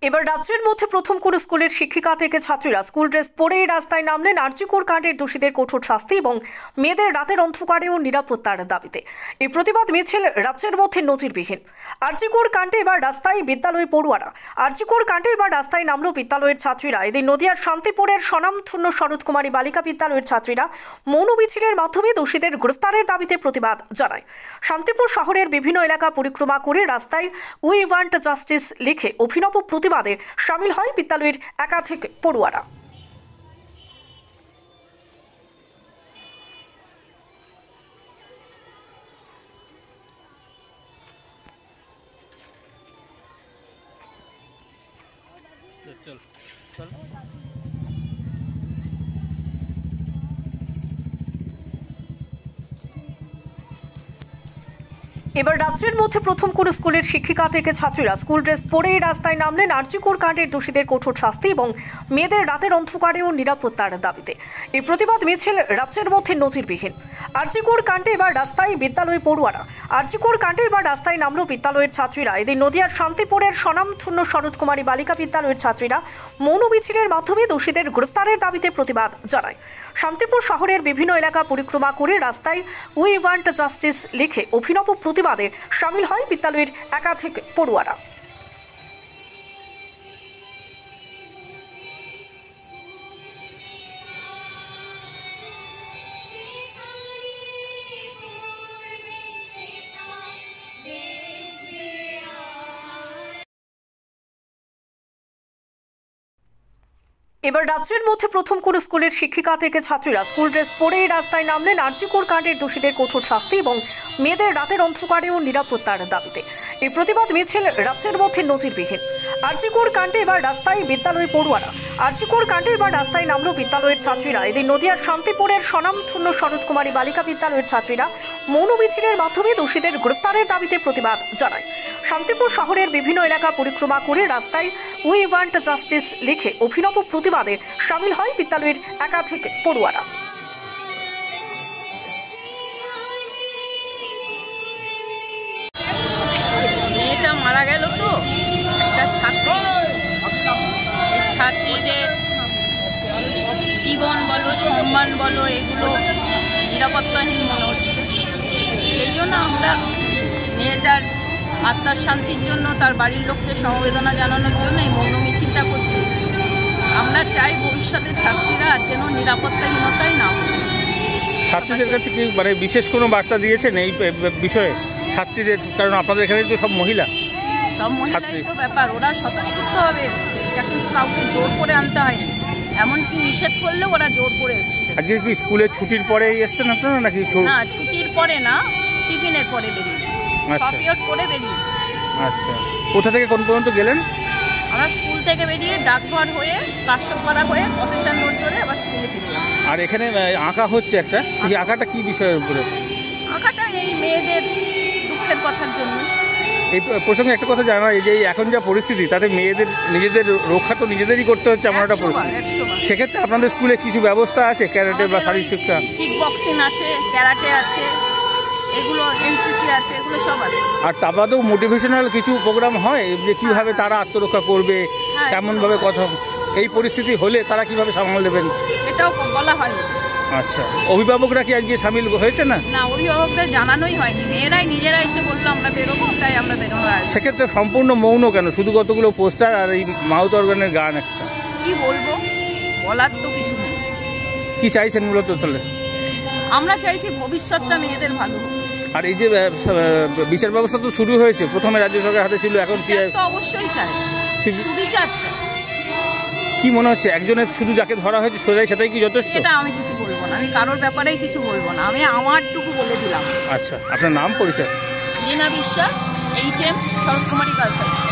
এবার রাজ্যের মধ্যে প্রথম কোন স্কুলের শিক্ষিকা থেকে ছাত্রীরা স্কুল ড্রেস পরেই রাস্তায় নামলেন আরজিকর কাণ্ডের দোষীদের কঠোর শাস্তি এবং মেয়েদের রাতের অন্ধকারেও নিরাপত্তার দাবিতে। এই প্রতিবাদ মিছিল রাজ্যের মধ্যে নজিরবিহীন। আরজিকর কাণ্ডে এবার রাস্তায় বিদ্যালয় পড়ুয়ারা। আরজিকর কাণ্ডে এবার রাস্তায় নামলো বিদ্যালয়ের ছাত্রীরা। এদিন নদিয়ার শান্তিপুরের স্বনামধন্য শরৎ কুমারী বালিকা বিদ্যালয়ের ছাত্রীরা মৌন মিছিলের মাধ্যমে দোষীদের গ্রেফতারের দাবিতে প্রতিবাদ জানায়। শান্তিপুর শহরের বিভিন্ন এলাকা পরিক্রমা করে রাস্তায় উই ওয়ান্ট জাস্টিস লিখে অভিনব প্রতিবাদে শামিল হয় বিদ্যালয়ের একাধিক পড়ুয়ারা। এবার রাজ্যের মধ্যে প্রথম কোন স্কুলের শিক্ষিকা থেকে ছাত্রীরা স্কুল ড্রেস পরেই রাস্তায় নামলেন আরজিকর কাণ্ডের দোষীদের কঠোর শাস্তি এবং মেয়েদের রাতের অন্ধকারেও নিরাপত্তার দাবিতে। এই প্রতিবাদ মিছিল রাজ্যের মধ্যে নজিরবিহীন। আরজিকর কাণ্ডে এবার রাস্তায় বিদ্যালয় পড়ুয়ারা। আরজিকর কাণ্ডে এবার রাস্তায় নামলো বিদ্যালয়ের ছাত্রীরা। এদিন নদিয়ার শান্তিপুরের স্বনামধন্য শরৎ কুমারী বালিকা বিদ্যালয়ের ছাত্রীরা মৌন মিছিলের মাধ্যমে দোষীদের গ্রেফতারের দাবিতে প্রতিবাদ জানায়। শান্তিপুর শহরের বিভিন্ন এলাকা পরিক্রমা করে রাস্তায় উই ওয়ান্ট জাস্টিস লিখে অভিনব প্রতিবাদে শামিল হয় বিদ্যালয়ের একাধিক পড়ুয়ারা। এবার রাজ্যের মধ্যে প্রথম কোন স্কুলের শিক্ষিকা থেকে ছাত্রীরা স্কুল ড্রেস পরেই রাস্তায় নামলেন আরজিকর কাণ্ডের দোষীদের কঠোর শাস্তি এবং মেয়েদের রাতের অন্ধকারেও নিরাপত্তার দাবিতে। এই প্রতিবাদ মিছিল রাজ্যের মধ্যে নজিরবিহীন। আরজিকর কাণ্ডে এবার রাস্তায় বিদ্যালয় পড়ুয়ারা। আরজিকর কাণ্ডে এবার রাস্তায় নামলো বিদ্যালয়ের ছাত্রীরা। এদিন নদিয়ার শান্তিপুরের স্বনামধন্য শরৎ কুমারী বালিকা বিদ্যালয়ের ছাত্রীরা মৌন মিছিলের মাধ্যমে দোষীদের গ্রেফতারের দাবিতে প্রতিবাদ জানায়। শান্তিপুর শহরের বিভিন্ন এলাকা পরিক্রমা করে রাস্তায় উই ওয়ান্ট জাস্টিস লিখে অভিনব প্রতিবাদে শামিল হয় বিদ্যালয়ের একাধিক পড়ুয়ারা। মেয়েটা মারা গেল তো একটা ছাত্রীদের জীবন বলো সম্মান বলো এগুলো নিরাপত্তাহীন মনে হচ্ছে। সেই জন্য আমরা মেয়েটার আত্মার শান্তির জন্য তার বাড়ির লোককে সমবেদনা জানানোর জন্য এই মৌন মিছিলটা করছি। আমরা চাই ভবিষ্যতে ছাত্রীরা আর যেন নিরাপত্তাহীনতায় না হয়। ছাত্রীদের কাছে কি মানে বিশেষ কোনো বার্তা দিয়েছেন এই বিষয়ে ছাত্রীদের? কারণ আপনাদের এখানে তো সব মহিলা, সব মহিলাই তো ব্যাপার, ওরা স্বতঃস্ফূর্তভাবে এসছে, এটা কিন্তু কাউকে জোর করে আনতে হয়নি। এমনকি নিষেধ করলে ওরা জোর করে এসছে। আজকে কি স্কুলে ছুটির পরে এসছেন আপনারা নাকি? না, ছুটির পরে না, টিফিনের পরে বেরিয়েছি, পিরিয়ড করে বেরিয়েছি। আচ্ছা, কোথা থেকে কোন পর্যন্ত গেলেন? আমরা স্কুল থেকে বেরিয়ে ডাকঘর হয়ে কাশ্যপাড়া হয়ে প্রসেশন রোড ধরে আবার স্কুলে ফিরলাম। আর এখানে আঁকা হচ্ছে একটা, এই আঁকাটা কি বিষয়ের উপরে? আঁকাটা এই মেয়েদের দুঃখের কথার জন্য। এই প্রসঙ্গে একটা কথা জানা, এই যে এখন যা পরিস্থিতি তাতে মেয়েদের নিজেদের রক্ষা তো নিজেদেরই করতে হচ্ছে এমন একটা পরিস্থিতি। সেক্ষেত্রে আপনাদের স্কুলে কিছু ব্যবস্থা আছে ক্যারাটে বা শারীরিক শিক্ষা? কিক বক্সিং আছে, ক্যারাটে আছে, এগুলো এনসিসি আছে, এগুলো সব আছে। আর তা বাদেও মোটিভেশনাল কিছু প্রোগ্রাম হয় যে কিভাবে তারা আত্মরক্ষা করবে, কেমনভাবে কথা, এই পরিস্থিতি হলে তারা কিভাবে সামাল দেবেন এটাও বলা হয়। আচ্ছা, অভিভাবকরা কি আজকে সামিল হয়েছে? না, অভিভাবকদের জানানোই হয়নি, মেয়েরাই নিজেরা এসে বললো আমরা বেরোবো, তাই আমরা বেরোবো। সেক্ষেত্রে সম্পূর্ণ মৌন কেন? শুধু কতগুলো পোস্টার আর এই মাউথ অর্গানের গান একটা। কি বলবো, বলার তো কিছু নেই। কি চাইছেন মূলত তাহলে? আমরা চাইছি ভবিষ্যৎটা মেয়েদের ভালো। আর এই যে বিচার ব্যবস্থা তো শুরু হয়েছে, প্রথমে রাজ্য সরকারের হাতে ছিল, এখন কি? অবশ্যই চাই বিচার চাই। কি মনে হচ্ছে একজনের শুধু যাকে ধরা হয়েছে সোজাই সেটাই কি যথেষ্ট? এটা আমি কিছু বলবো না, আমি কারোর ব্যাপারেই কিছু বলবো না, আমি আমারটুকু বলে দিলাম। আচ্ছা, আপনার নাম পরিচয়? লীনা বিশ্বাস, HM শরৎ কুমারী গার্লস।